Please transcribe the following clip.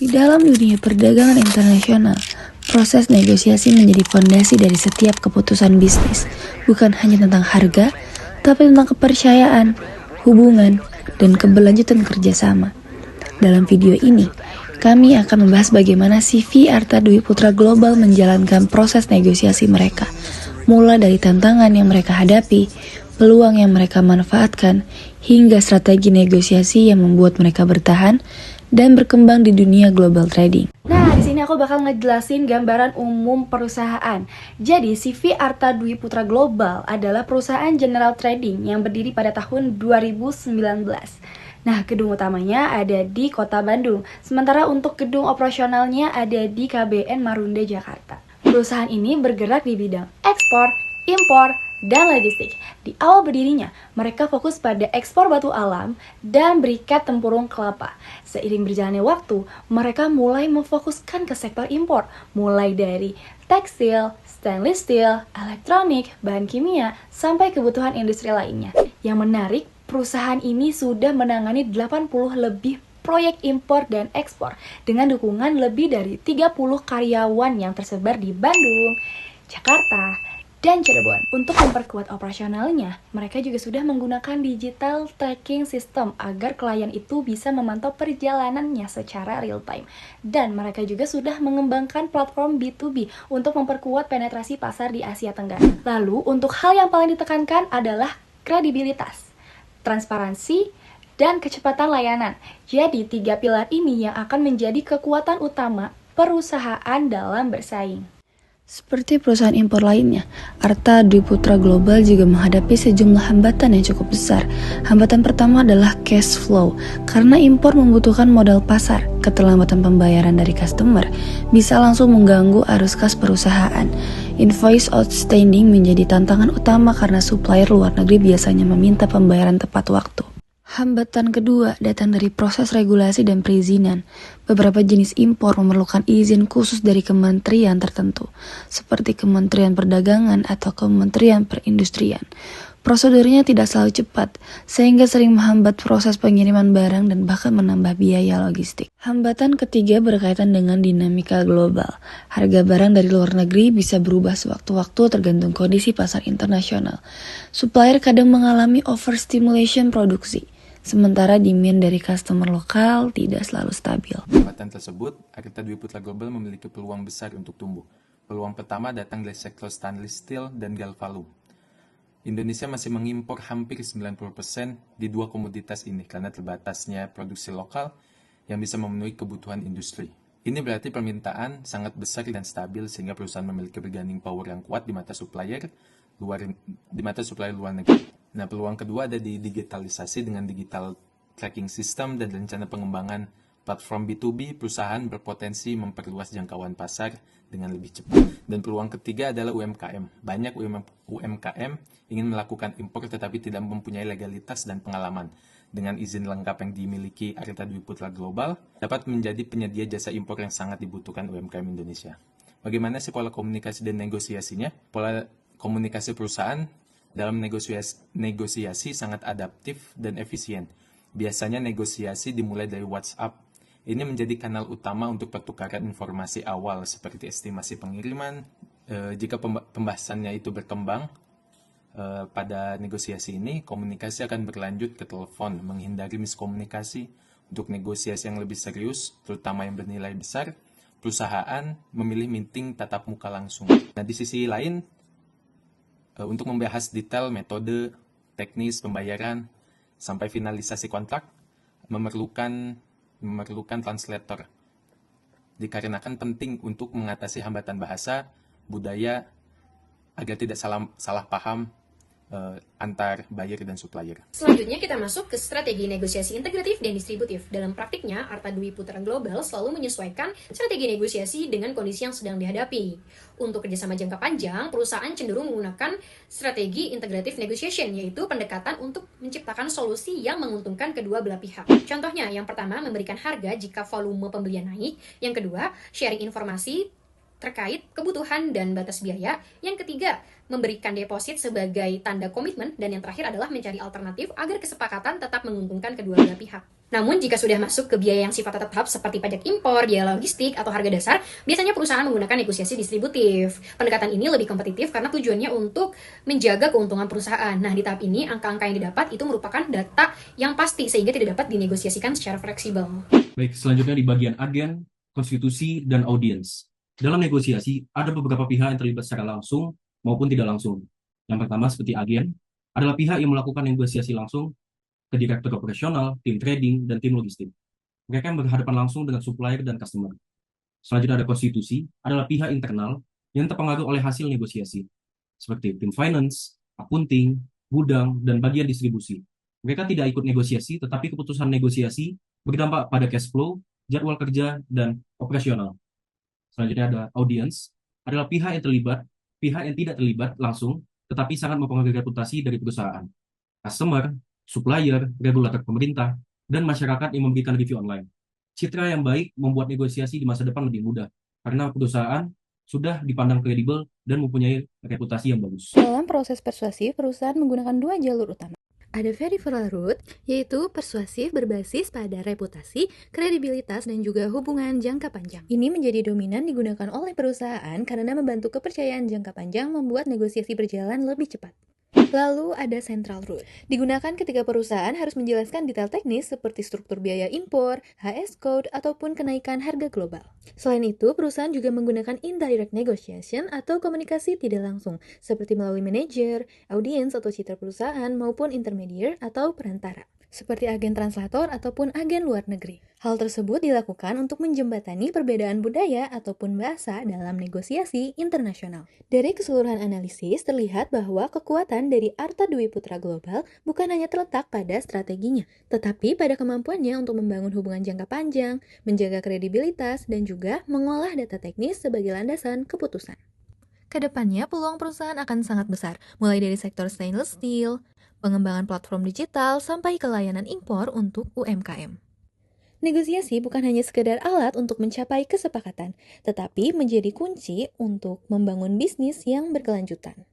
Di dalam dunia perdagangan internasional, proses negosiasi menjadi fondasi dari setiap keputusan bisnis, bukan hanya tentang harga, tapi tentang kepercayaan, hubungan, dan keberlanjutan kerjasama. Dalam video ini, kami akan membahas bagaimana CV Arta Dwi Putra Global menjalankan proses negosiasi mereka, mulai dari tantangan yang mereka hadapi, peluang yang mereka manfaatkan, hingga strategi negosiasi yang membuat mereka bertahan dan berkembang di dunia global trading. Nah, di sini aku bakal ngejelasin gambaran umum perusahaan. Jadi, CV Arta Dwi Putra Global adalah perusahaan general trading yang berdiri pada tahun 2019. Nah, gedung utamanya ada di Kota Bandung, sementara untuk gedung operasionalnya ada di KBN Marunda, Jakarta. Perusahaan ini bergerak di bidang ekspor, impor, dan logistik. Di awal berdirinya, mereka fokus pada ekspor batu alam dan berikat tempurung kelapa. Seiring berjalannya waktu, mereka mulai memfokuskan ke sektor impor, mulai dari tekstil, stainless steel, elektronik, bahan kimia, sampai kebutuhan industri lainnya. Yang menarik, perusahaan ini sudah menangani 80 lebih proyek impor dan ekspor dengan dukungan lebih dari 30 karyawan yang tersebar di Bandung, Jakarta, dan Cirebon. Untuk memperkuat operasionalnya, mereka juga sudah menggunakan digital tracking system agar klien itu bisa memantau perjalanannya secara real time. Dan mereka juga sudah mengembangkan platform B2B untuk memperkuat penetrasi pasar di Asia Tenggara. Lalu, untuk hal yang paling ditekankan adalah kredibilitas, transparansi, dan kecepatan layanan. Jadi, 3 pilar ini yang akan menjadi kekuatan utama perusahaan dalam bersaing. Seperti perusahaan impor lainnya, Arta Dwi Putra Global juga menghadapi sejumlah hambatan yang cukup besar. Hambatan pertama adalah cash flow, karena impor membutuhkan modal pasar. Keterlambatan pembayaran dari customer bisa langsung mengganggu arus kas perusahaan. Invoice outstanding menjadi tantangan utama karena supplier luar negeri biasanya meminta pembayaran tepat waktu. Hambatan kedua datang dari proses regulasi dan perizinan. Beberapa jenis impor memerlukan izin khusus dari kementerian tertentu, seperti Kementerian Perdagangan atau Kementerian Perindustrian. Prosedurnya tidak selalu cepat, sehingga sering menghambat proses pengiriman barang dan bahkan menambah biaya logistik. Hambatan ketiga berkaitan dengan dinamika global. Harga barang dari luar negeri bisa berubah sewaktu-waktu tergantung kondisi pasar internasional. Supplier kadang mengalami overstimulation produksi, sementara demand dari customer lokal tidak selalu stabil. Hambatan tersebut, Arta Dwi Putra Global memiliki peluang besar untuk tumbuh. Peluang pertama datang dari sektor stainless steel dan galvalume. Indonesia masih mengimpor hampir 90% di dua komoditas ini karena terbatasnya produksi lokal yang bisa memenuhi kebutuhan industri. Ini berarti permintaan sangat besar dan stabil sehingga perusahaan memiliki bargaining power yang kuat di mata supplier luar negeri. Nah, peluang kedua ada di digitalisasi dengan digital tracking system dan rencana pengembangan platform B2B, perusahaan berpotensi memperluas jangkauan pasar dengan lebih cepat. Dan peluang ketiga adalah UMKM. Banyak UMKM ingin melakukan impor tetapi tidak mempunyai legalitas dan pengalaman. Dengan izin lengkap yang dimiliki Arta Dwi Putra Global, dapat menjadi penyedia jasa impor yang sangat dibutuhkan UMKM Indonesia. Bagaimana sih pola komunikasi dan negosiasinya? Pola komunikasi perusahaan dalam negosiasi sangat adaptif dan efisien. Biasanya negosiasi dimulai dari WhatsApp. Ini menjadi kanal utama untuk pertukaran informasi awal seperti estimasi pengiriman. Jika pembahasannya itu berkembang pada negosiasi ini, komunikasi akan berlanjut ke telepon, menghindari miskomunikasi. Untuk negosiasi yang lebih serius, terutama yang bernilai besar, perusahaan memilih meeting tatap muka langsung. Nah, di sisi lain, untuk membahas detail metode, teknis pembayaran, sampai finalisasi kontrak, memerlukan translator. Dikarenakan penting untuk mengatasi hambatan bahasa, budaya, agar tidak salah paham antar buyer dan supplier. Selanjutnya kita masuk ke strategi negosiasi integratif dan distributif. Dalam praktiknya, Arta Dwi Putra Global selalu menyesuaikan strategi negosiasi dengan kondisi yang sedang dihadapi. Untuk kerjasama jangka panjang, perusahaan cenderung menggunakan strategi integratif negotiation, yaitu pendekatan untuk menciptakan solusi yang menguntungkan kedua belah pihak. Contohnya, yang pertama, memberikan harga jika volume pembelian naik. Yang kedua, sharing informasi terkait kebutuhan dan batas biaya. Yang ketiga, memberikan deposit sebagai tanda komitmen. Dan yang terakhir adalah mencari alternatif agar kesepakatan tetap menguntungkan kedua belah pihak. Namun jika sudah masuk ke biaya yang sifatnya tetap seperti pajak impor, biaya logistik, atau harga dasar, biasanya perusahaan menggunakan negosiasi distributif. Pendekatan ini lebih kompetitif karena tujuannya untuk menjaga keuntungan perusahaan. Nah, di tahap ini, angka-angka yang didapat itu merupakan data yang pasti sehingga tidak dapat dinegosiasikan secara fleksibel. Baik, selanjutnya di bagian agen, konstitusi, dan audiens. Dalam negosiasi, ada beberapa pihak yang terlibat secara langsung maupun tidak langsung. Yang pertama, seperti agen, adalah pihak yang melakukan negosiasi langsung ke direktur operasional, tim trading, dan tim logistik. Mereka yang berhadapan langsung dengan supplier dan customer. Selanjutnya ada konstitusi, adalah pihak internal yang terpengaruh oleh hasil negosiasi, seperti tim finance, accounting, gudang, dan bagian distribusi. Mereka tidak ikut negosiasi, tetapi keputusan negosiasi berdampak pada cash flow, jadwal kerja, dan operasional. Selanjutnya ada audience, adalah pihak yang tidak terlibat langsung, tetapi sangat mempengaruhi reputasi dari perusahaan. Customer, supplier, regulator pemerintah, dan masyarakat yang memberikan review online. Citra yang baik membuat negosiasi di masa depan lebih mudah, karena perusahaan sudah dipandang kredibel dan mempunyai reputasi yang bagus. Dalam proses persuasif, perusahaan menggunakan dua jalur utama. Ada peripheral route, yaitu persuasif berbasis pada reputasi, kredibilitas, dan juga hubungan jangka panjang. Ini menjadi dominan digunakan oleh perusahaan karena membantu kepercayaan jangka panjang membuat negosiasi berjalan lebih cepat. Lalu ada central route. Digunakan ketika perusahaan harus menjelaskan detail teknis seperti struktur biaya impor, HS code, ataupun kenaikan harga global. Selain itu, perusahaan juga menggunakan indirect negotiation atau komunikasi tidak langsung, seperti melalui manajer, audiens atau citra perusahaan maupun intermediary atau perantara, seperti agen translator ataupun agen luar negeri. Hal tersebut dilakukan untuk menjembatani perbedaan budaya ataupun bahasa dalam negosiasi internasional. Dari keseluruhan analisis, terlihat bahwa kekuatan dari Arta Dwi Putra Global bukan hanya terletak pada strateginya, tetapi pada kemampuannya untuk membangun hubungan jangka panjang, menjaga kredibilitas, dan juga mengolah data teknis sebagai landasan keputusan. Kedepannya, peluang perusahaan akan sangat besar, mulai dari sektor stainless steel, pengembangan platform digital, sampai ke layanan impor untuk UMKM. Negosiasi bukan hanya sekedar alat untuk mencapai kesepakatan, tetapi menjadi kunci untuk membangun bisnis yang berkelanjutan.